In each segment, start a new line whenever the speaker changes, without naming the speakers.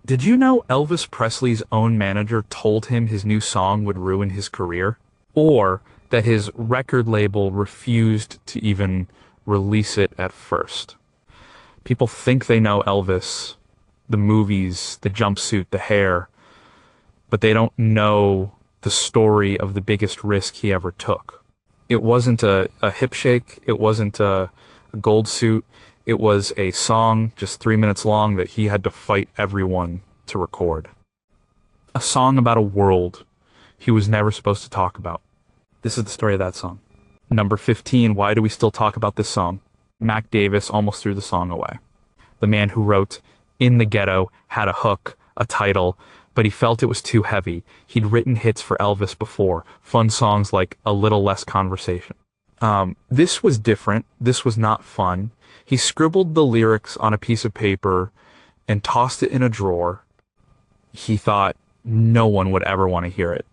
Did you know Elvis Presley's own manager told him his new song would ruin his career? Or that his record label refused to even release it at first? People think they know Elvis, the movies, the jumpsuit, the hair, but they don't know the story of the biggest risk he ever took. It wasn't a hip shake, it wasn't a gold suit, it was a song just 3 minutes long that he had to fight everyone to record. A song about a world he was never supposed to talk about. This is the story of that song. Number 15, why do we still talk about this song? Mac Davis almost threw the song away. The man who wrote In the Ghetto had a hook, a title, but he felt it was too heavy. He'd written hits for Elvis before, fun songs like A Little Less Conversation. This was different. This was not fun. He scribbled the lyrics on a piece of paper and tossed it in a drawer. He thought no one would ever want to hear it,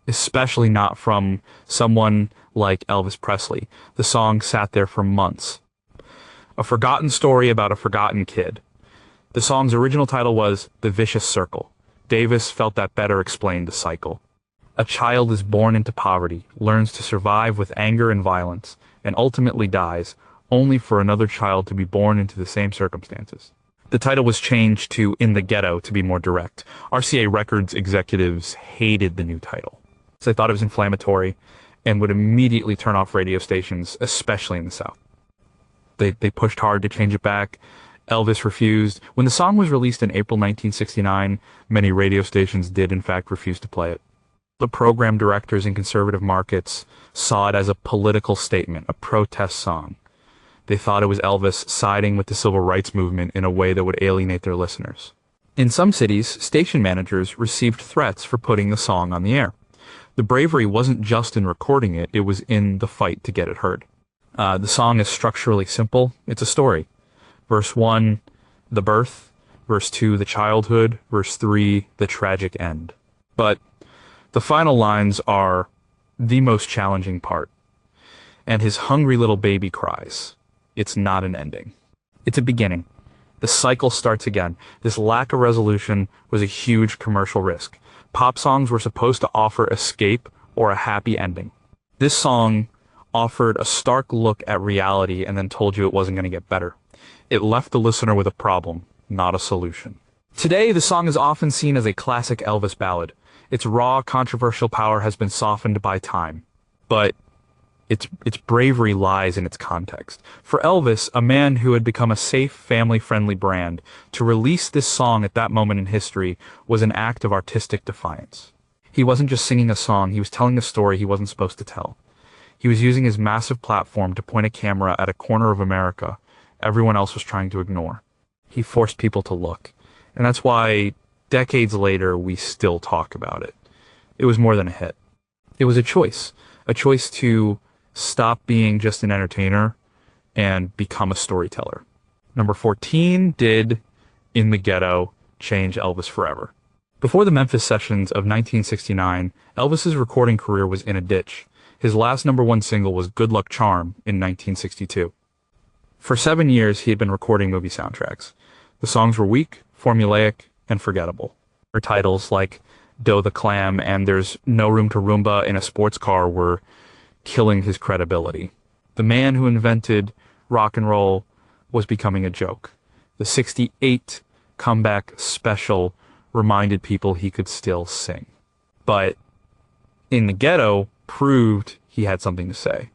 especially not from someone like Elvis Presley. The song sat there for months. A forgotten story about a forgotten kid. The song's original title was The Vicious Circle. Davis felt that better explained the cycle. A child is born into poverty, learns to survive with anger and violence, and ultimately dies, only for another child to be born into the same circumstances. The title was changed to In the Ghetto to be more direct. RCA Records executives hated the new title. They thought it was inflammatory and would immediately turn off radio stations, especially in the South. They pushed hard to change it back. Elvis refused. When the song was released in April 1969, many radio stations did in fact refuse to play it. The program directors in conservative markets saw it as a political statement, a protest song. They thought it was Elvis siding with the civil rights movement in a way that would alienate their listeners. In some cities, station managers received threats for putting the song on the air. The bravery wasn't just in recording it, it was in the fight to get it heard. The song is structurally simple. It's a story. Verse 1, the birth. Verse 2, the childhood. Verse 3, the tragic end. But the final lines are the most challenging part. And his hungry little baby cries. It's not an ending. It's a beginning. The cycle starts again. This lack of resolution was a huge commercial risk. Pop songs were supposed to offer escape or a happy ending. This song offered a stark look at reality and then told you it wasn't going to get better. It left the listener with a problem, not a solution. Today, the song is often seen as a classic Elvis ballad. Its raw, controversial power has been softened by time. But its bravery lies in its context. For Elvis, a man who had become a safe, family-friendly brand, to release this song at that moment in history was an act of artistic defiance. He wasn't just singing a song, he was telling a story he wasn't supposed to tell. He was using his massive platform to point a camera at a corner of America everyone else was trying to ignore. He forced people to look. And that's why, decades later, we still talk about it. It was more than a hit. It was a choice to stop being just an entertainer and become a storyteller. Number 14, did In the Ghetto change Elvis forever? Before the Memphis sessions of 1969, Elvis's recording career was in a ditch. His last number 1 single was Good Luck Charm in 1962. For 7 years, he had been recording movie soundtracks. The songs were weak, formulaic, and forgettable. Her titles like Doe the Clam and There's No Room to Roomba in a Sports Car were killing his credibility. The man who invented rock and roll was becoming a joke. The 68 comeback special reminded people he could still sing. But In the Ghetto proved he had something to say.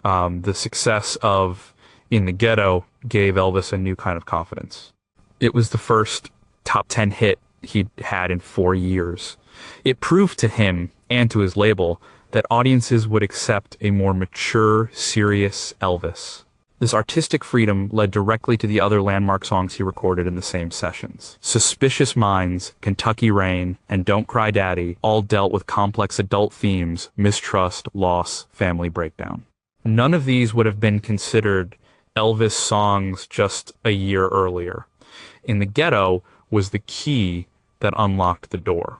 The success of In the Ghetto gave Elvis a new kind of confidence. It was the first top 10 hit he'd had in 4 years. It proved to him and to his label that audiences would accept a more mature, serious Elvis. This artistic freedom led directly to the other landmark songs he recorded in the same sessions. Suspicious Minds, Kentucky Rain, and Don't Cry Daddy all dealt with complex adult themes: mistrust, loss, family breakdown. None of these would have been considered Elvis songs just a year earlier. In the Ghetto was the key that unlocked the door.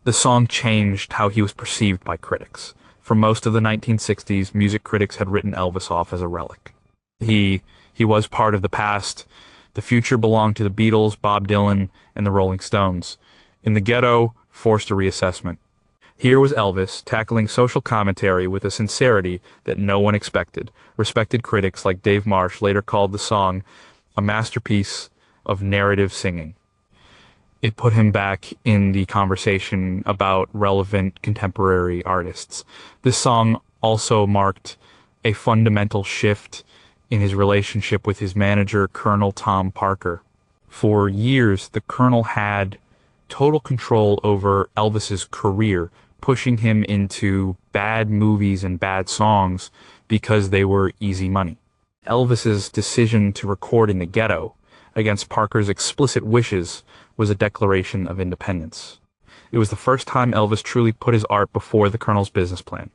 The song changed how he was perceived by critics. For most of the 1960s, music critics had written Elvis off as a relic. He was part of the past, The future belonged to the Beatles, Bob Dylan, and the Rolling Stones. In the Ghetto forced a reassessment. Here was Elvis tackling social commentary with a sincerity that no one expected. Respected critics like Dave Marsh later called the song a masterpiece of narrative singing. It put him back in the conversation about relevant contemporary artists. This song also marked a fundamental shift in his relationship with his manager, Colonel Tom Parker. For years, the Colonel had total control over Elvis's career, pushing him into bad movies and bad songs because they were easy money. Elvis's decision to record in the Ghetto, against Parker's explicit wishes, was a declaration of independence. It was the first time Elvis truly put his art before the Colonel's business plan.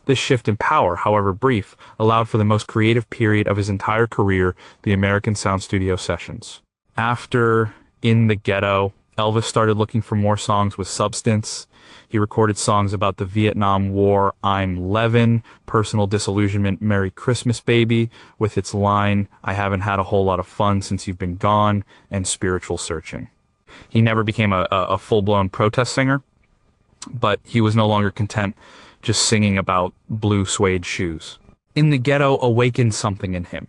This shift in power, however brief, allowed for the most creative period of his entire career, the American Sound Studio sessions. After In the Ghetto, Elvis started looking for more songs with substance. He recorded songs about the Vietnam War, I'm Levin, Personal Disillusionment, Merry Christmas Baby, with its line, I haven't had a whole lot of fun since you've been gone, and Spiritual Searching. He never became a full-blown protest singer, but he was no longer content just singing about blue suede shoes. In the Ghetto awakened something in him.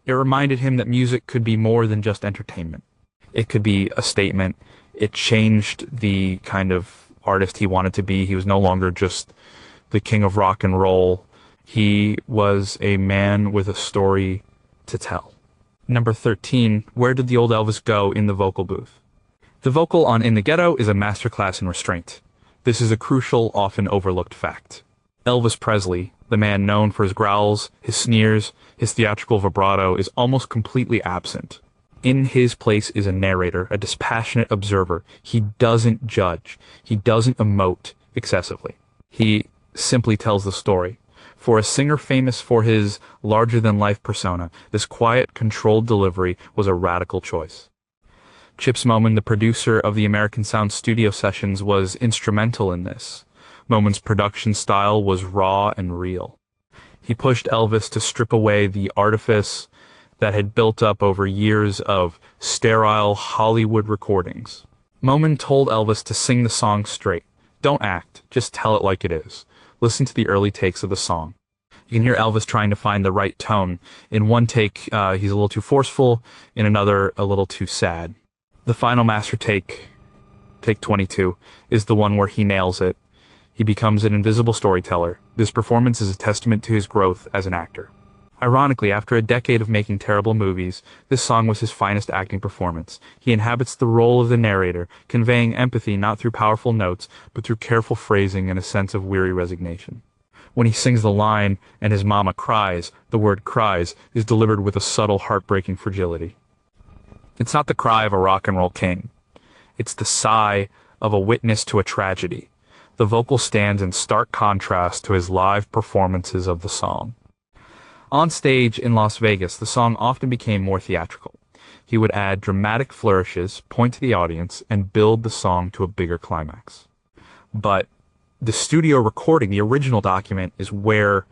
It reminded him that music could be more than just entertainment. It could be a statement. It changed the kind of artist he wanted to be. He was no longer just the king of rock and roll. He was a man with a story to tell. Number 13, where did the old Elvis go in the vocal booth? The vocal on In the Ghetto is a masterclass in restraint. This is a crucial, often overlooked fact. Elvis Presley, the man known for his growls, his sneers, his theatrical vibrato, is almost completely absent. In his place is a narrator, a dispassionate observer. He doesn't judge. He doesn't emote excessively. He simply tells the story. For a singer famous for his larger-than-life persona, this quiet, controlled delivery was a radical choice. Chips Moman, the producer of the American Sound Studio sessions, was instrumental in this. Moman's production style was raw and real. He pushed Elvis to strip away the artifice that had built up over years of sterile Hollywood recordings. Moman told Elvis to sing the song straight. Don't act, just tell it like it is. Listen to the early takes of the song. You can hear Elvis trying to find the right tone. In one take, he's a little too forceful. In another, a little too sad. The final master take, take 22, is the one where he nails it. He becomes an invisible storyteller. This performance is a testament to his growth as an actor. Ironically, after a decade of making terrible movies, this song was his finest acting performance. He inhabits the role of the narrator, conveying empathy not through powerful notes, but through careful phrasing and a sense of weary resignation. When he sings the line, and his mama cries, the word cries is delivered with a subtle, heartbreaking fragility. It's not the cry of a rock and roll king. It's the sigh of a witness to a tragedy. The vocal stands in stark contrast to his live performances of the song. On stage in Las Vegas, the song often became more theatrical. He would add dramatic flourishes, point to the audience, and build the song to a bigger climax. But the studio recording, the original document, is where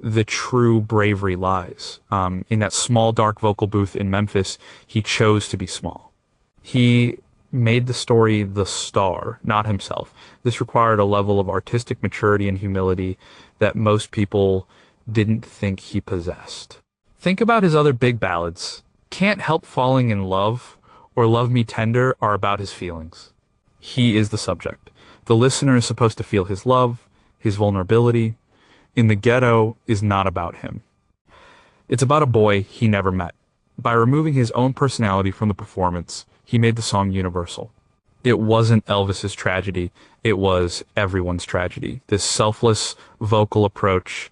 the true bravery lies. In that small, dark vocal booth in Memphis, he chose to be small. He made the story the star, not himself. This required a level of artistic maturity and humility that most people didn't think he possessed. Think about his other big ballads. Can't Help Falling in Love or Love Me Tender are about his feelings. He is the subject. The listener is supposed to feel his love, his vulnerability. In the Ghetto is not about him. It's about a boy he never met. By removing his own personality from the performance, he made the song universal. It wasn't Elvis's tragedy, it was everyone's tragedy. This selfless vocal approach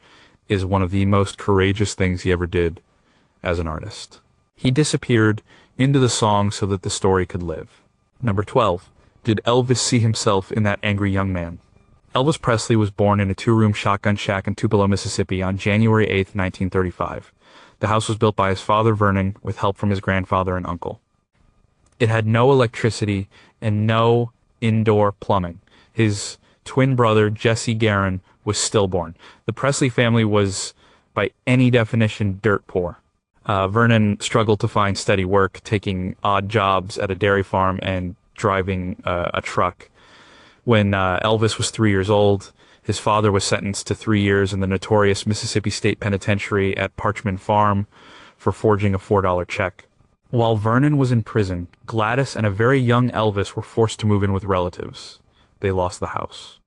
is one of the most courageous things he ever did as an artist. He disappeared into the song so that the story could live. Number 12. Did Elvis see himself in that angry young man? Elvis Presley was born in a two-room shotgun shack in Tupelo, Mississippi on January 8, 1935. The house was built by his father, Vernon, with help from his grandfather and uncle. It had no electricity and no indoor plumbing. His twin brother, Jesse Guerin, was stillborn. The Presley family was, by any definition, dirt poor. Vernon struggled to find steady work, taking odd jobs at a dairy farm and driving a truck. When Elvis was 3 years old, his father was sentenced to 3 years in the notorious Mississippi State Penitentiary at Parchman Farm for forging a $4 check. While Vernon was in prison, Gladys and a very young Elvis were forced to move in with relatives. They lost the house.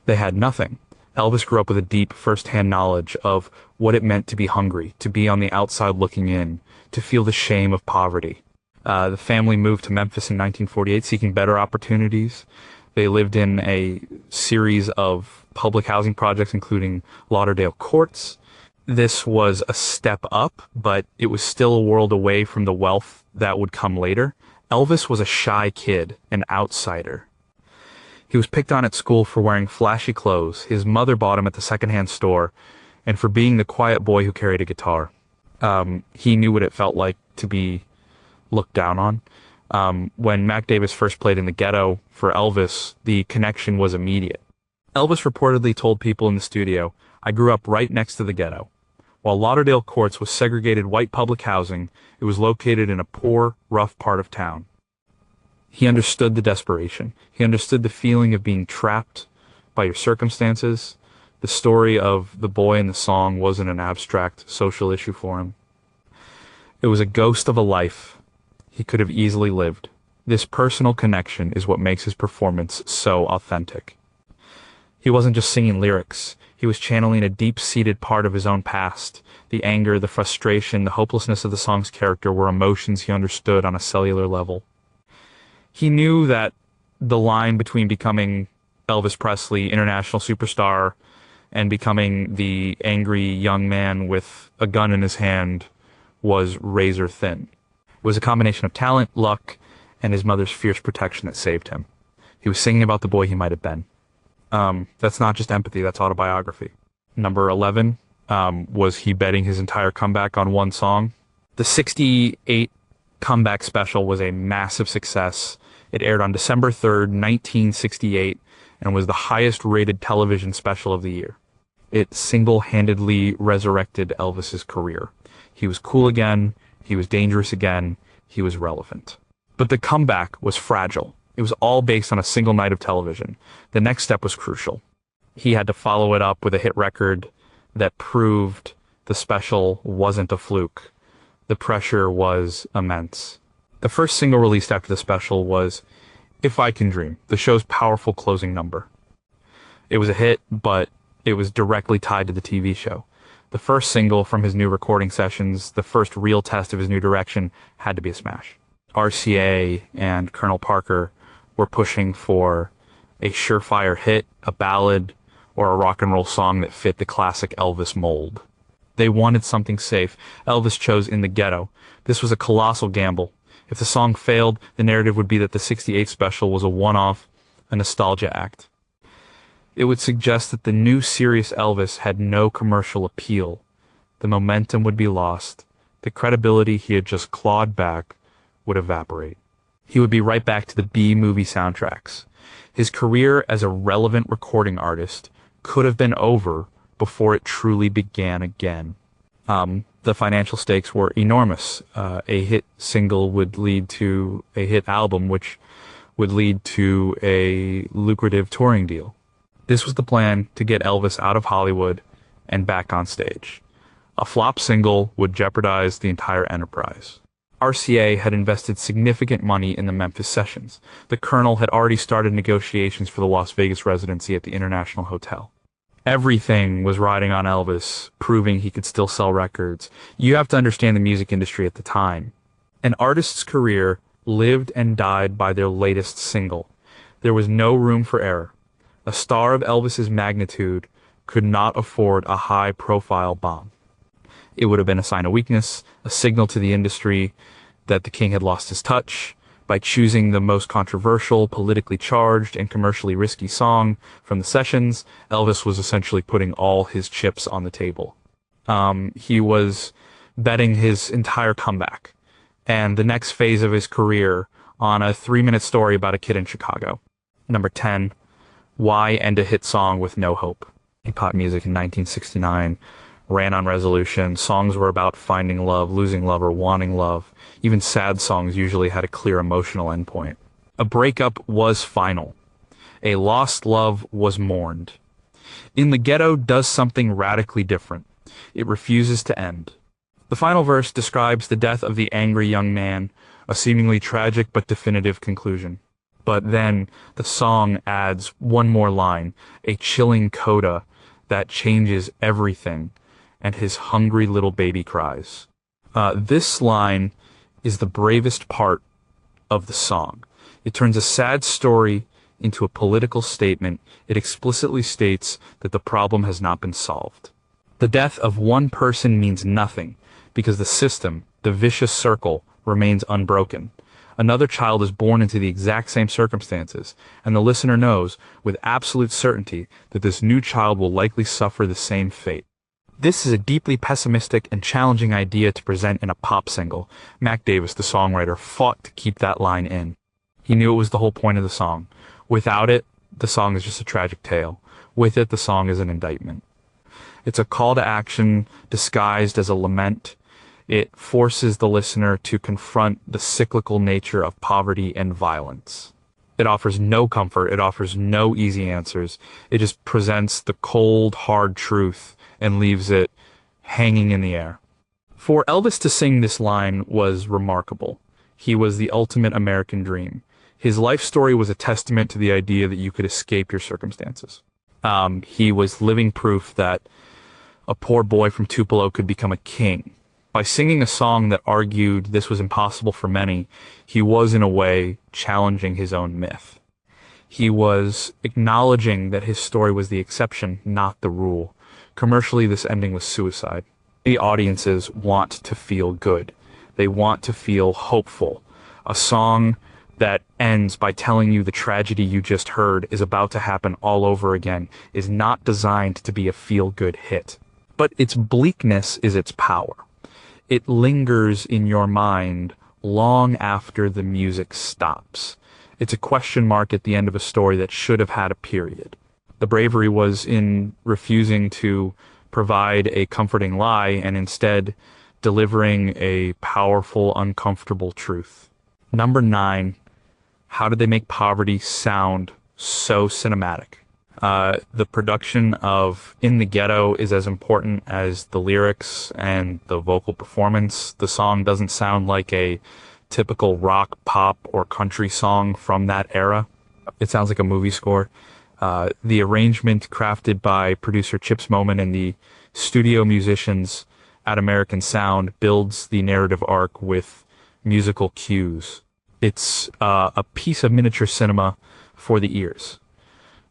They had nothing. Elvis grew up with a deep first-hand knowledge of what it meant to be hungry, to be on the outside looking in, to feel the shame of poverty. The family moved to Memphis in 1948 seeking better opportunities. They lived in a series of public housing projects, including Lauderdale Courts. This was a step up, but it was still a world away from the wealth that would come later. Elvis was a shy kid, an outsider. He was picked on at school for wearing flashy clothes. His mother bought him at the secondhand store, and for being the quiet boy who carried a guitar. He knew what it felt like to be looked down on. When Mac Davis first played in the Ghetto for Elvis, the connection was immediate. Elvis reportedly told people in the studio, "I grew up right next to the Ghetto." While Lauderdale Courts was segregated white public housing, it was located in a poor, rough part of town. He understood the desperation. He understood the feeling of being trapped by your circumstances. The story of the boy in the song wasn't an abstract social issue for him. It was a ghost of a life he could have easily lived. This personal connection is what makes his performance so authentic. He wasn't just singing lyrics. He was channeling a deep-seated part of his own past. The anger, the frustration, the hopelessness of the song's character were emotions he understood on a cellular level. He knew that the line between becoming Elvis Presley, international superstar, and becoming the angry young man with a gun in his hand was razor thin. It was a combination of talent, luck, and his mother's fierce protection that saved him. He was singing about the boy he might have been. That's not just empathy, that's autobiography. Number 11 was he betting his entire comeback on one song. The 68 comeback special was a massive success. It aired on December 3rd, 1968, and was the highest rated television special of the year. It single-handedly resurrected Elvis's career. He was cool again, he was dangerous again, he was relevant. But the comeback was fragile. It was all based on a single night of television. The next step was crucial. He had to follow it up with a hit record that proved the special wasn't a fluke. The pressure was immense. The first single released after the special was If I Can Dream, the show's powerful closing number. It was a hit, but it was directly tied to the TV show. The first single from his new recording sessions, the first real test of his new direction, had to be a smash. RCA and Colonel Parker were pushing for a surefire hit, a ballad, or a rock and roll song that fit the classic Elvis mold. They wanted something safe. Elvis chose In the Ghetto. This was a colossal gamble. If the song failed, the narrative would be that the 68 special was a one-off, a nostalgia act. It would suggest that the new serious Elvis had no commercial appeal. The momentum would be lost. The credibility he had just clawed back would evaporate. He would be right back to the B-movie soundtracks. His career as a relevant recording artist could have been over before it truly began again. The financial stakes were enormous. A hit single would lead to a hit album, which would lead to a lucrative touring deal. This was the plan to get Elvis out of Hollywood and back on stage. A flop single would jeopardize the entire enterprise. RCA had invested significant money in the Memphis sessions. The Colonel had already started negotiations for the Las Vegas residency at the International Hotel. Everything was riding on Elvis, proving he could still sell records. You have to understand the music industry at the time. An artist's career lived and died by their latest single. There was no room for error. A star of Elvis's magnitude could not afford a high-profile bomb. It would have been a sign of weakness, a signal to the industry that the king had lost his touch. By choosing the most controversial, politically charged, and commercially risky song from the sessions, Elvis was essentially putting all his chips on the table. He was betting his entire comeback and the next phase of his career on a 3-minute story about a kid in Chicago. Number 10, Why End a Hit Song with No Hope? In pop music in 1969, ran on resolution. Songs were about finding love, losing love, or wanting love. Even sad songs usually had a clear emotional endpoint. A breakup was final. A lost love was mourned. In the Ghetto does something radically different. It refuses to end. The final verse describes the death of the angry young man, a seemingly tragic but definitive conclusion. But then the song adds one more line, a chilling coda that changes everything, and his hungry little baby cries. This line is the bravest part of the song. It turns a sad story into a political statement. It explicitly states that the problem has not been solved. The death of one person means nothing, because the system, the vicious circle, remains unbroken. Another child is born into the exact same circumstances, and the listener knows with absolute certainty that this new child will likely suffer the same fate. This is a deeply pessimistic and challenging idea to present in a pop single. Mac Davis, the songwriter, fought to keep that line in. He knew it was the whole point of the song. Without it, the song is just a tragic tale. With it, the song is an indictment. It's a call to action disguised as a lament. It forces the listener to confront the cyclical nature of poverty and violence. It offers no comfort. It offers no easy answers. It just presents the cold, hard truth and leaves it hanging in the air. For Elvis to sing this line was remarkable. He was the ultimate American dream. His life story was a testament to the idea that you could escape your circumstances. He was living proof that a poor boy from Tupelo could become a king. By singing a song that argued this was impossible for many, he was in a way challenging his own myth. He was acknowledging that his story was the exception, not the rule. Commercially, this ending was suicide. The audiences want to feel good. They want to feel hopeful. A song that ends by telling you the tragedy you just heard is about to happen all over again is not designed to be a feel-good hit. But its bleakness is its power. It lingers in your mind long after the music stops. It's a question mark at the end of a story that should have had a period. The bravery was in refusing to provide a comforting lie and instead delivering a powerful, uncomfortable truth. Number 9, how did they make poverty sound so cinematic? The production of In the Ghetto is as important as the lyrics and the vocal performance. The song doesn't sound like a typical rock, pop, or country song from that era. It sounds like a movie score. The arrangement crafted by producer Chips Moman and the studio musicians at American Sound builds the narrative arc with musical cues. It's a piece of miniature cinema for the ears.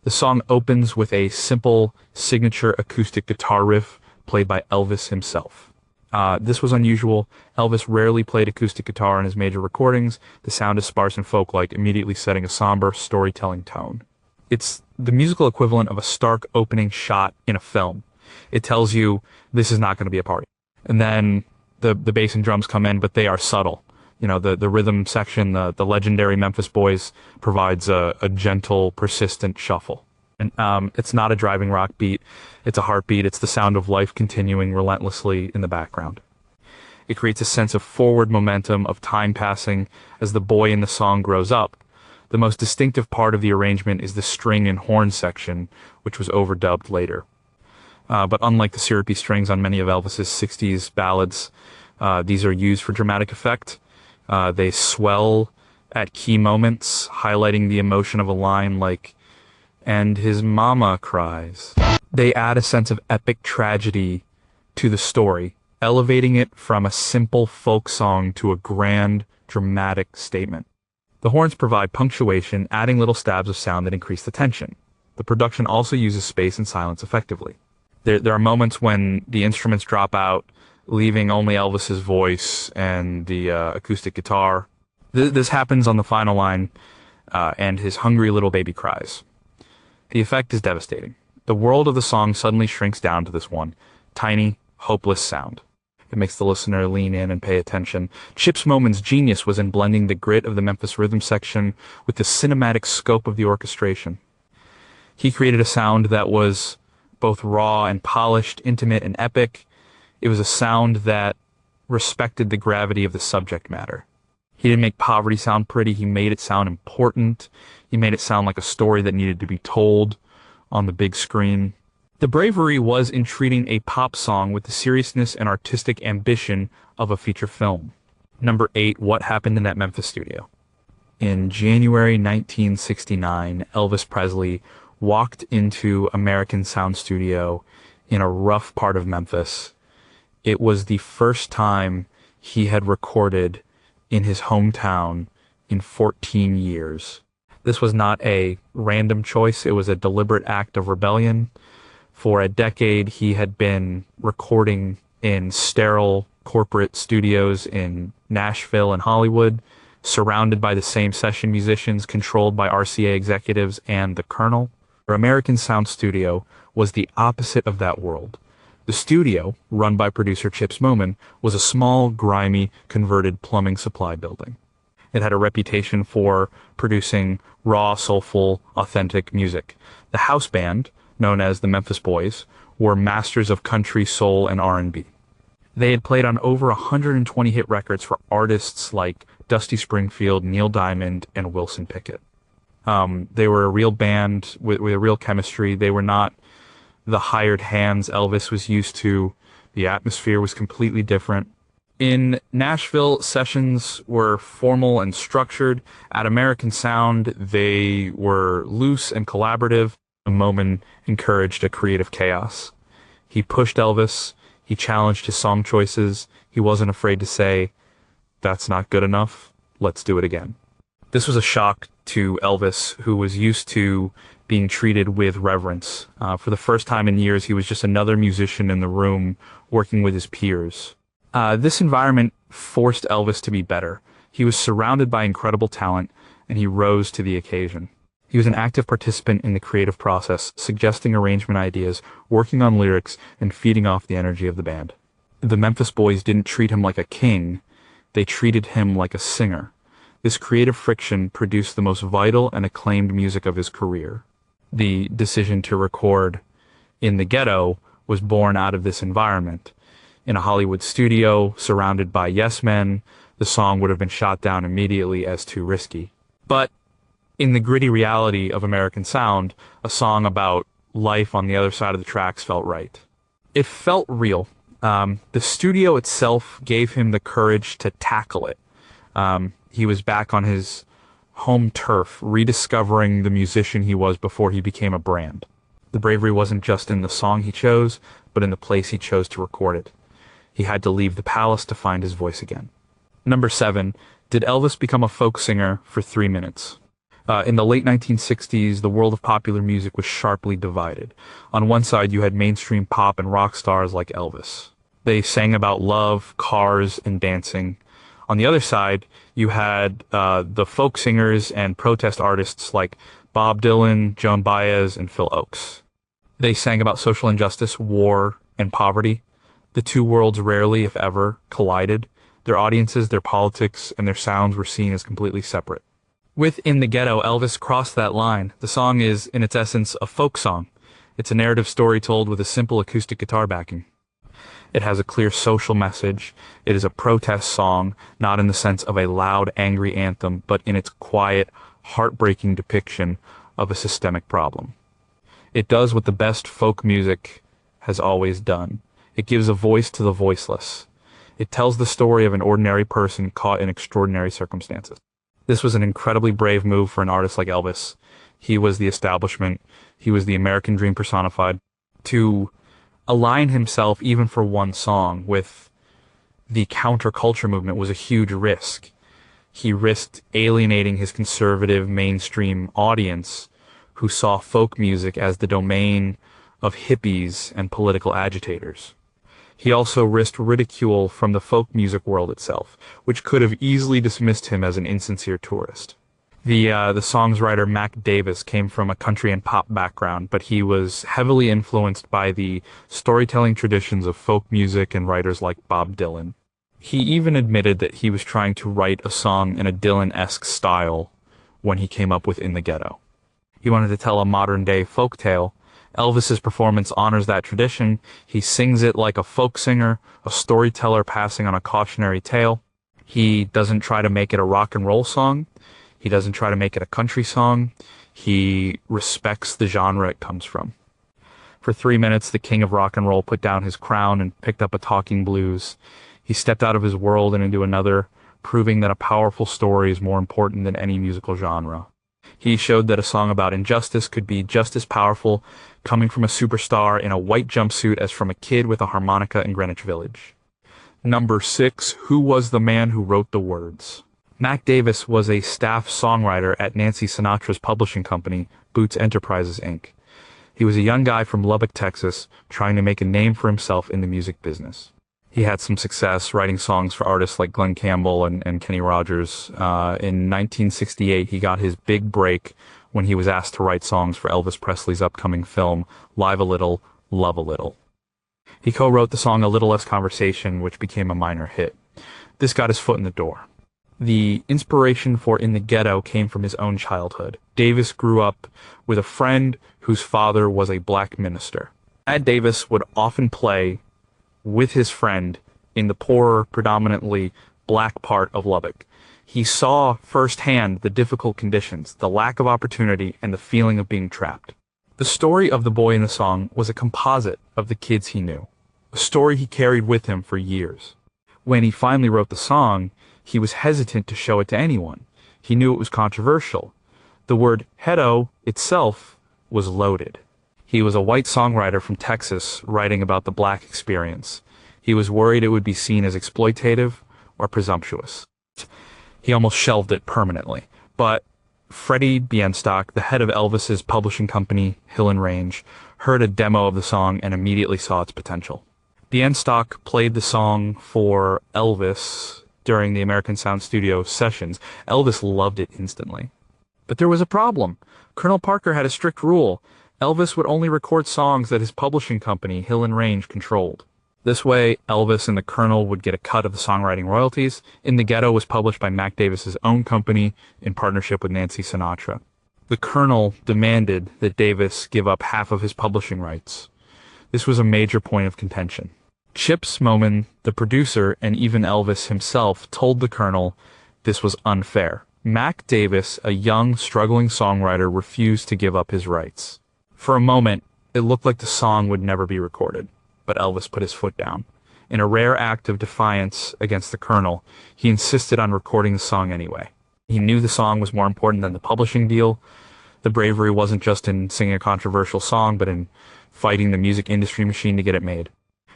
The song opens with a simple signature acoustic guitar riff played by Elvis himself. This was unusual. Elvis rarely played acoustic guitar in his major recordings. The sound is sparse and folk-like, immediately setting a somber storytelling tone. It's the musical equivalent of a stark opening shot in a film. It tells you this is not going to be a party. And then the bass and drums come in, but they are subtle. You know, the rhythm section, the legendary Memphis Boys provides a gentle, persistent shuffle. And it's not a driving rock beat. It's a heartbeat. It's the sound of life continuing relentlessly in the background. It creates a sense of forward momentum, of time passing as the boy in the song grows up. The most distinctive part of the arrangement is the string and horn section, which was overdubbed later. But unlike the syrupy strings on many of Elvis's 60s ballads, these are used for dramatic effect. They swell at key moments, highlighting the emotion of a line like, "And his mama cries." They add a sense of epic tragedy to the story, elevating it from a simple folk song to a grand, dramatic statement. The horns provide punctuation, adding little stabs of sound that increase the tension. The production also uses space and silence effectively. There are moments when the instruments drop out, leaving only Elvis's voice and the acoustic guitar. This happens on the final line, "and his hungry little baby cries." The effect is devastating. The world of the song suddenly shrinks down to this one tiny, hopeless sound. It makes the listener lean in and pay attention. Chips Moman's genius was in blending the grit of the Memphis rhythm section with the cinematic scope of the orchestration. He created a sound that was both raw and polished, intimate and epic, It was a sound that respected the gravity of the subject matter. He didn't make poverty sound pretty, he made it sound important. He made it sound like a story that needed to be told on the big screen. The bravery was in treating a pop song with the seriousness and artistic ambition of a feature film. Number 8, what happened in that Memphis studio? In January 1969, Elvis Presley walked into American Sound Studio in a rough part of Memphis. It was the first time he had recorded in his hometown in 14 years. This was not a random choice, it was a deliberate act of rebellion. For a decade, he had been recording in sterile corporate studios in Nashville and Hollywood, surrounded by the same session musicians, controlled by RCA executives and the Colonel. American Sound Studio was the opposite of that world. The studio, run by producer Chips Moman, was a small, grimy, converted plumbing supply building. It had a reputation for producing raw, soulful, authentic music. The house band, known as the Memphis Boys, were masters of country, soul, and R&B. They had played on over 120 hit records for artists like Dusty Springfield, Neil Diamond, and Wilson Pickett. They were a real band with a real chemistry. They were not the hired hands Elvis was used to. The atmosphere was completely different. In Nashville, sessions were formal and structured. At American Sound, they were loose and collaborative. Moman encouraged a creative chaos. He pushed Elvis. He challenged his song choices. He wasn't afraid to say, "That's not good enough. Let's do it again." This was a shock to Elvis, who was used to being treated with reverence. For the first time in years, he was just another musician in the room working with his peers. This environment forced Elvis to be better. He was surrounded by incredible talent, and he rose to the occasion. He was an active participant in the creative process, suggesting arrangement ideas, working on lyrics, and feeding off the energy of the band. The Memphis Boys didn't treat him like a king, they treated him like a singer. This creative friction produced the most vital and acclaimed music of his career. The decision to record in the Ghetto was born out of this environment. In a Hollywood studio, surrounded by yes men, the song would have been shot down immediately as too risky. But in the gritty reality of American Sound, a song about life on the other side of the tracks felt right. It felt real. The studio itself gave him the courage to tackle it. He was back on his home turf, rediscovering the musician he was before he became a brand. The bravery wasn't just in the song he chose, but in the place he chose to record it. He had to leave the palace to find his voice again. Number 7, did Elvis become a folk singer for 3 minutes? In the late 1960s, the world of popular music was sharply divided. On one side, you had mainstream pop and rock stars like Elvis. They sang about love, cars, and dancing. On the other side, you had the folk singers and protest artists like Bob Dylan, Joan Baez, and Phil Ochs. They sang about social injustice, war, and poverty. The two worlds rarely, if ever, collided. Their audiences, their politics, and their sounds were seen as completely separate. With In the Ghetto, Elvis crossed that line. The song is, in its essence, a folk song. It's a narrative story told with a simple acoustic guitar backing. It has a clear social message. It is a protest song, not in the sense of a loud, angry anthem, but in its quiet, heartbreaking depiction of a systemic problem. It does what the best folk music has always done. It gives a voice to the voiceless. It tells the story of an ordinary person caught in extraordinary circumstances. This was an incredibly brave move for an artist like Elvis. He was the establishment. He was the American dream personified. To align himself, even for one song, with the counterculture movement was a huge risk. He risked alienating his conservative mainstream audience who saw folk music as the domain of hippies and political agitators. He also risked ridicule from the folk music world itself, which could have easily dismissed him as an insincere tourist. The songwriter Mac Davis came from a country and pop background, but he was heavily influenced by the storytelling traditions of folk music and writers like Bob Dylan. He even admitted that he was trying to write a song in a Dylan-esque style when he came up with In the Ghetto. He wanted to tell a modern-day folk tale, Elvis's performance honors that tradition. He sings it like a folk singer, a storyteller passing on a cautionary tale. He doesn't try to make it a rock and roll song. He doesn't try to make it a country song. He respects the genre it comes from. For 3 minutes, the king of rock and roll put down his crown and picked up a talking blues. He stepped out of his world and into another, proving that a powerful story is more important than any musical genre. He showed that a song about injustice could be just as powerful coming from a superstar in a white jumpsuit as from a kid with a harmonica in Greenwich Village. Number 6. Who was the man who wrote the words? Mac Davis was a staff songwriter at Nancy Sinatra's publishing company, Boots Enterprises, Inc. He was a young guy from Lubbock, Texas, trying to make a name for himself in the music business. He had some success writing songs for artists like Glenn Campbell and Kenny Rogers. In 1968, he got his big break when he was asked to write songs for Elvis Presley's upcoming film, Live a Little, Love a Little. He co-wrote the song A Little Less Conversation, which became a minor hit. This got his foot in the door. The inspiration for In the Ghetto came from his own childhood. Davis grew up with a friend whose father was a black minister. Mac Davis would often play with his friend in the poorer, predominantly black part of Lubbock. He saw firsthand the difficult conditions, the lack of opportunity, and the feeling of being trapped. The story of the boy in the song was a composite of the kids he knew, a story he carried with him for years. When he finally wrote the song, he was hesitant to show it to anyone. He knew it was controversial. The word ghetto itself was loaded. He was a white songwriter from Texas writing about the black experience. He was worried it would be seen as exploitative or presumptuous. He almost shelved it permanently. But Freddie Bienstock, the head of Elvis's publishing company, Hill and Range, heard a demo of the song and immediately saw its potential. Bienstock played the song for Elvis during the American Sound Studio sessions. Elvis loved it instantly. But there was a problem. Colonel Parker had a strict rule. Elvis would only record songs that his publishing company, Hill and Range, controlled. This way, Elvis and the Colonel would get a cut of the songwriting royalties. In the Ghetto was published by Mac Davis's own company in partnership with Nancy Sinatra. The Colonel demanded that Davis give up half of his publishing rights. This was a major point of contention. Chips Moman, the producer, and even Elvis himself told the Colonel this was unfair. Mac Davis, a young, struggling songwriter, refused to give up his rights. For a moment, it looked like the song would never be recorded, but Elvis put his foot down. In a rare act of defiance against the Colonel, he insisted on recording the song anyway. He knew the song was more important than the publishing deal. The bravery wasn't just in singing a controversial song, but in fighting the music industry machine to get it made.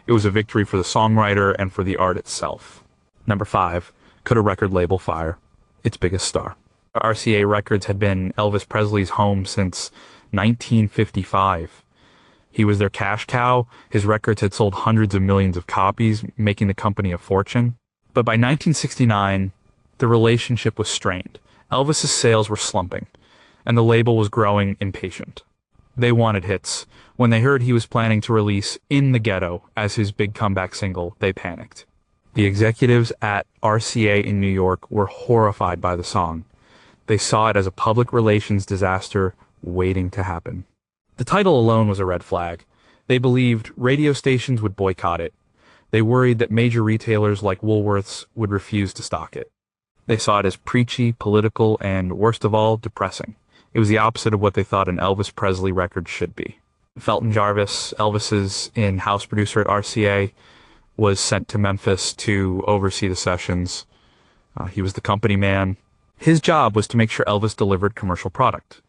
It was a victory for the songwriter and for the art itself. Number 5. Could a record label fire its biggest star? RCA Records had been Elvis Presley's home since 1955. He was their cash cow. His records had sold hundreds of millions of copies, making the company a fortune. But by 1969, the relationship was strained. Elvis's sales were slumping, and the label was growing impatient. They wanted hits. When they heard he was planning to release In the Ghetto as his big comeback single, they panicked. The executives at RCA in New York were horrified by the song. They saw it as a public relations disaster waiting to happen. The title alone was a red flag. They believed radio stations would boycott it. They worried that major retailers like Woolworth's would refuse to stock it. They saw it as preachy, political, and, worst of all, depressing. It was the opposite of what they thought an Elvis Presley record should be. Felton Jarvis, Elvis's in-house producer at RCA, was sent to Memphis to oversee the sessions. He was the company man. His job was to make sure Elvis delivered commercial product.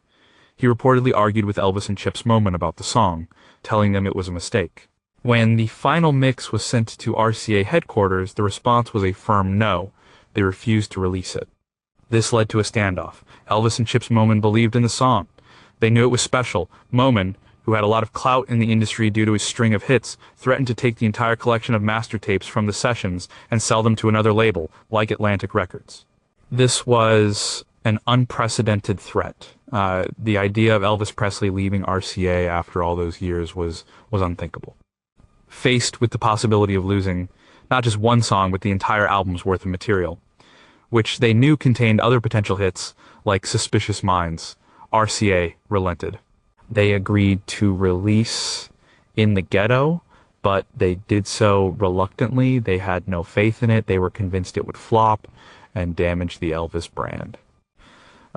He reportedly argued with Elvis and Chips Moman about the song, telling them it was a mistake. When the final mix was sent to RCA headquarters, the response was a firm no. They refused to release it. This led to a standoff. Elvis and Chips Moman believed in the song. They knew it was special. Moman, who had a lot of clout in the industry due to his string of hits, threatened to take the entire collection of master tapes from the sessions and sell them to another label, like Atlantic Records. This was an unprecedented threat. The idea of Elvis Presley leaving RCA after all those years was unthinkable. Faced with the possibility of losing not just one song, but the entire album's worth of material, which they knew contained other potential hits like Suspicious Minds, RCA relented. They agreed to release In the Ghetto, but they did so reluctantly. They had no faith in it. They were convinced it would flop and damage the Elvis brand.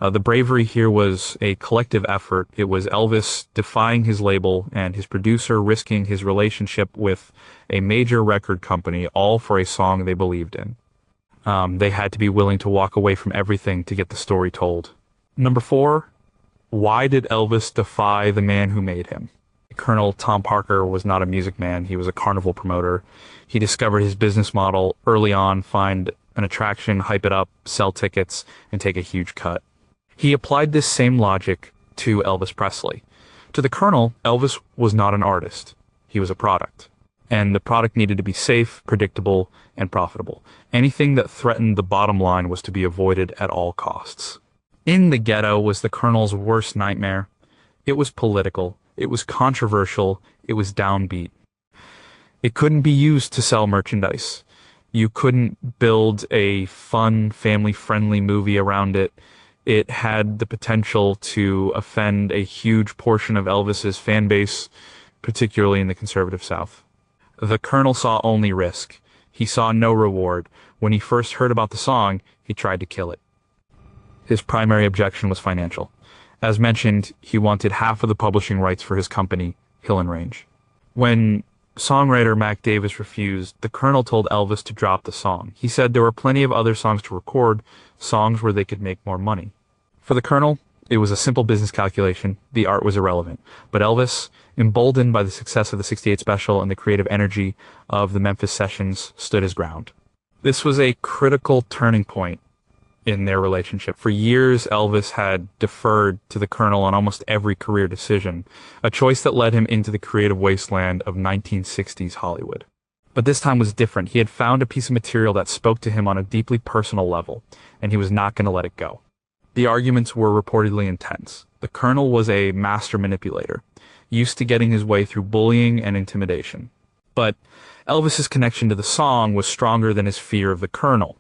The bravery here was a collective effort. It was Elvis defying his label and his producer risking his relationship with a major record company, all for a song they believed in. They had to be willing to walk away from everything to get the story told. Number 4, why did Elvis defy the man who made him? Colonel Tom Parker was not a music man. He was a carnival promoter. He discovered his business model early on: find an attraction, hype it up, sell tickets, and take a huge cut. He applied this same logic to Elvis Presley. To the Colonel, Elvis was not an artist. He was a product. And the product needed to be safe, predictable, and profitable. Anything that threatened the bottom line was to be avoided at all costs. In the Ghetto was the Colonel's worst nightmare. It was political. It was controversial. It was downbeat. It couldn't be used to sell merchandise. You couldn't build a fun, family-friendly movie around it. It had the potential to offend a huge portion of Elvis's fan base, particularly in the conservative South. The Colonel saw only risk. He saw no reward. When he first heard about the song, he tried to kill it. His primary objection was financial. As mentioned, he wanted half of the publishing rights for his company, Hill and Range. When songwriter Mac Davis refused, the Colonel told Elvis to drop the song. He said there were plenty of other songs to record, songs where they could make more money. For the Colonel, it was a simple business calculation. The art was irrelevant. But Elvis, emboldened by the success of the '68 special and the creative energy of the Memphis sessions, stood his ground. This was a critical turning point in their relationship. For years, Elvis had deferred to the Colonel on almost every career decision, a choice that led him into the creative wasteland of 1960s Hollywood. But this time was different. He had found a piece of material that spoke to him on a deeply personal level, and he was not going to let it go. The arguments were reportedly intense. The Colonel was a master manipulator, used to getting his way through bullying and intimidation. But Elvis's connection to the song was stronger than his fear of the Colonel.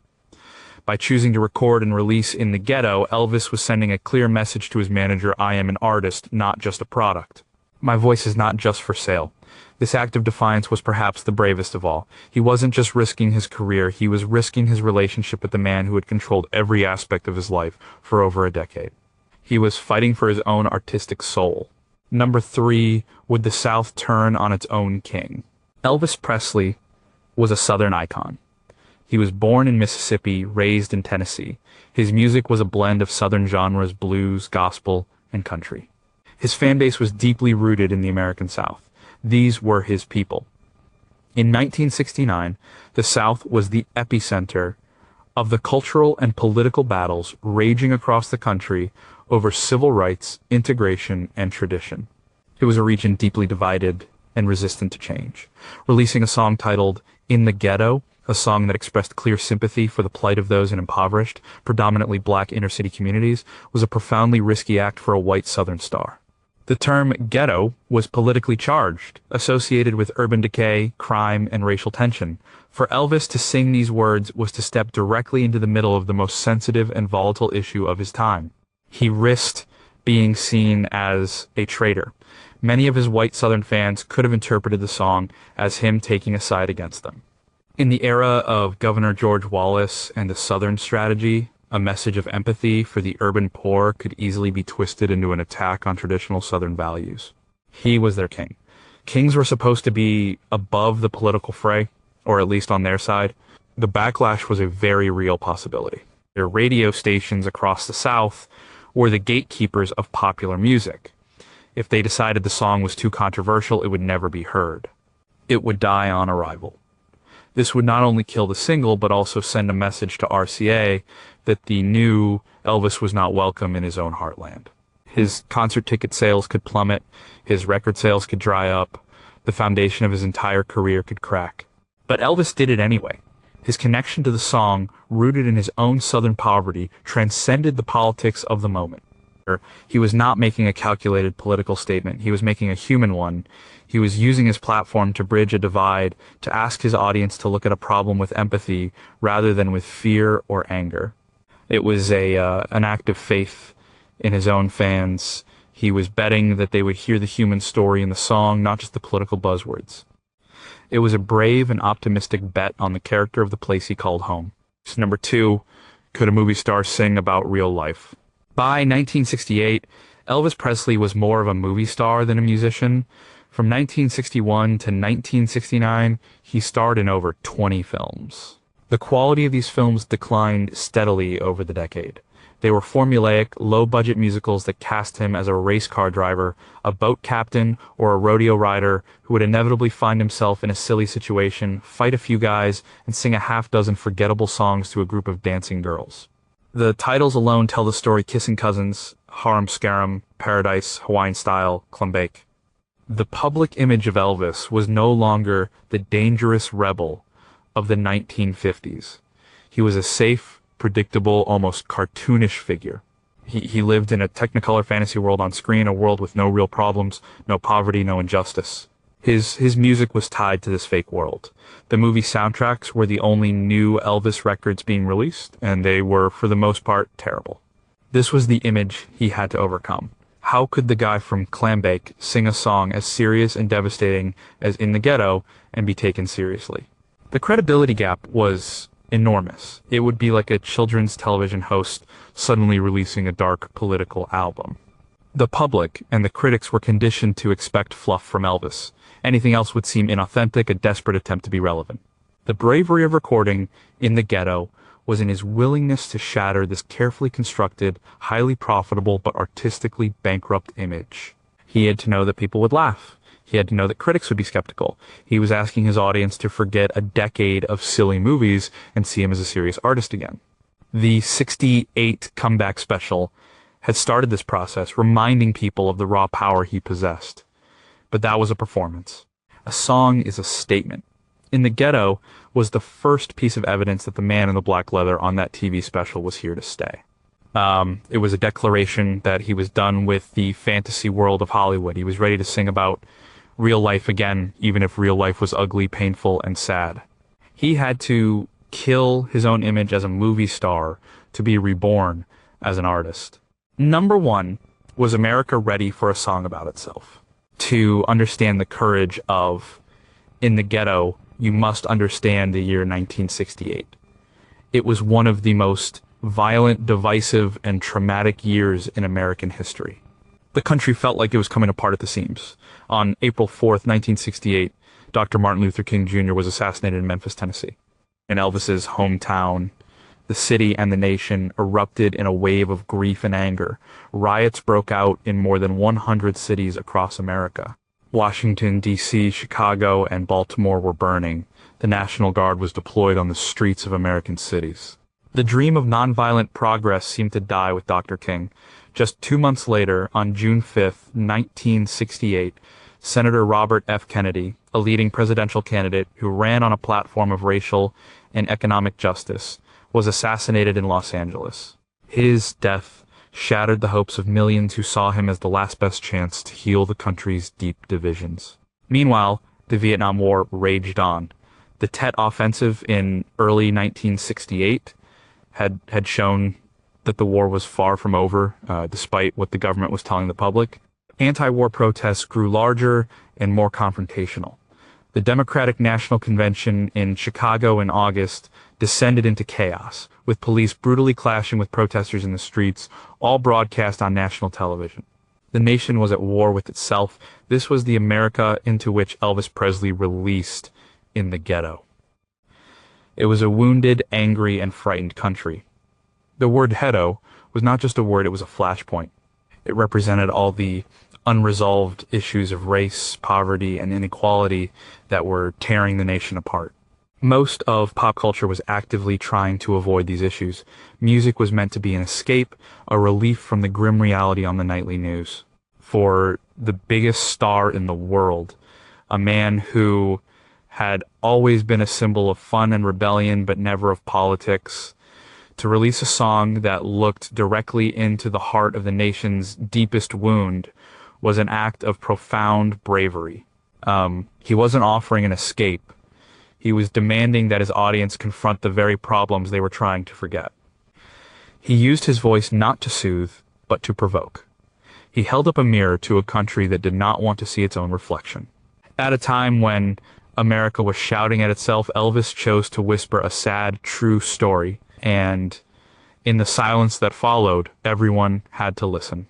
By choosing to record and release In the Ghetto, Elvis was sending a clear message to his manager: I am an artist, not just a product. My voice is not just for sale. This act of defiance was perhaps the bravest of all. He wasn't just risking his career, he was risking his relationship with the man who had controlled every aspect of his life for over a decade. He was fighting for his own artistic soul. Number 3, would the South turn on its own king? Elvis Presley was a Southern icon. He was born in Mississippi, raised in Tennessee. His music was a blend of Southern genres: blues, gospel, and country. His fan base was deeply rooted in the American South. These were his people. In 1969, the South was the epicenter of the cultural and political battles raging across the country over civil rights, integration, and tradition. It was a region deeply divided and resistant to change. Releasing a song titled In the Ghetto, a song that expressed clear sympathy for the plight of those in impoverished, predominantly black inner-city communities, was a profoundly risky act for a white Southern star. The term ghetto was politically charged, associated with urban decay, crime, and racial tension. For Elvis to sing these words was to step directly into the middle of the most sensitive and volatile issue of his time. He risked being seen as a traitor. Many of his white Southern fans could have interpreted the song as him taking a side against them. In the era of Governor George Wallace and the Southern strategy, a message of empathy for the urban poor could easily be twisted into an attack on traditional Southern values. He was their king. Kings were supposed to be above the political fray, or at least on their side. The backlash was a very real possibility. Their radio stations across the South were the gatekeepers of popular music. If they decided the song was too controversial, it would never be heard. It would die on arrival. This would not only kill the single, but also send a message to RCA that the new Elvis was not welcome in his own heartland. His concert ticket sales could plummet, his record sales could dry up, the foundation of his entire career could crack. But Elvis did it anyway. His connection to the song, rooted in his own Southern poverty, transcended the politics of the moment. He was not making a calculated political statement. He was making a human one. He was using his platform to bridge a divide, to ask his audience to look at a problem with empathy rather than with fear or anger. It was an act of faith in his own fans He was betting that they would hear the human story in the song, not just the political buzzwords. It was a brave and optimistic bet on the character of the place he called home. So number 2, could a movie star sing about real life? By 1968, Elvis Presley was more of a movie star than a musician. From 1961 to 1969, he starred in over 20 films. The quality of these films declined steadily over the decade. They were formulaic, low-budget musicals that cast him as a race car driver, a boat captain, or a rodeo rider who would inevitably find himself in a silly situation, fight a few guys, and sing a half-dozen forgettable songs to a group of dancing girls. The titles alone tell the story Kissing Cousins, Harum Scarum, Paradise, Hawaiian Style, Clambake. The public image of Elvis was no longer the dangerous rebel of the 1950s. He was a safe, predictable, almost cartoonish figure. He lived in a Technicolor fantasy world on screen, a world with no real problems, no poverty, no injustice. His music was tied to this fake world. The movie soundtracks were the only new Elvis records being released, and they were, for the most part, terrible. This was the image he had to overcome. How could the guy from Clambake sing a song as serious and devastating as In the Ghetto and be taken seriously? The credibility gap was enormous. It would be like a children's television host suddenly releasing a dark political album. The public and the critics were conditioned to expect fluff from Elvis. Anything else would seem inauthentic, a desperate attempt to be relevant. The bravery of recording In the Ghetto was in his willingness to shatter this carefully constructed, highly profitable, but artistically bankrupt image. He had to know that people would laugh. He had to know that critics would be skeptical. He was asking his audience to forget a decade of silly movies and see him as a serious artist again. The '68 comeback special had started this process, reminding people of the raw power he possessed. But that was a performance. A song is a statement. In the Ghetto was the first piece of evidence that the man in the black leather on that TV special was here to stay. It was a declaration that he was done with the fantasy world of Hollywood. He was ready to sing about real life again, even if real life was ugly, painful, and sad. He had to kill his own image as a movie star to be reborn as an artist. Number 1, was America ready for a song about itself? To understand the courage of In the Ghetto, you must understand the year 1968. It was one of the most violent, divisive, and traumatic years in American history. The country felt like it was coming apart at the seams. On April 4th, 1968, Dr. Martin Luther King Jr. was assassinated in Memphis, Tennessee. In Elvis's hometown, the city and the nation erupted in a wave of grief and anger. Riots broke out in more than 100 cities across America. Washington, D.C., Chicago, and Baltimore were burning. The National Guard was deployed on the streets of American cities. The dream of nonviolent progress seemed to die with Dr. King. Just 2 months later, on June 5th, 1968, Senator Robert F. Kennedy, a leading presidential candidate who ran on a platform of racial and economic justice, was assassinated in Los Angeles. His death shattered the hopes of millions who saw him as the last best chance to heal the country's deep divisions. Meanwhile, the Vietnam War raged on. The Tet Offensive in early 1968 had shown that the war was far from over, despite what the government was telling the public. Anti-war protests grew larger and more confrontational. The Democratic National Convention in Chicago in August descended into chaos, with police brutally clashing with protesters in the streets, all broadcast on national television. The nation was at war with itself. This was the America into which Elvis Presley released In the Ghetto. It was a wounded, angry, and frightened country. The word ghetto was not just a word, it was a flashpoint. It represented all the unresolved issues of race, poverty, and inequality that were tearing the nation apart. Most of pop culture was actively trying to avoid these issues. Music was meant to be an escape, a relief from the grim reality on the nightly news. For the biggest star in the world, a man who had always been a symbol of fun and rebellion, but never of politics, to release a song that looked directly into the heart of the nation's deepest wound was an act of profound bravery. He wasn't offering an escape. He was demanding that his audience confront the very problems they were trying to forget. He used his voice not to soothe, but to provoke. He held up a mirror to a country that did not want to see its own reflection. At a time when America was shouting at itself, Elvis chose to whisper a sad, true story, and in the silence that followed, everyone had to listen.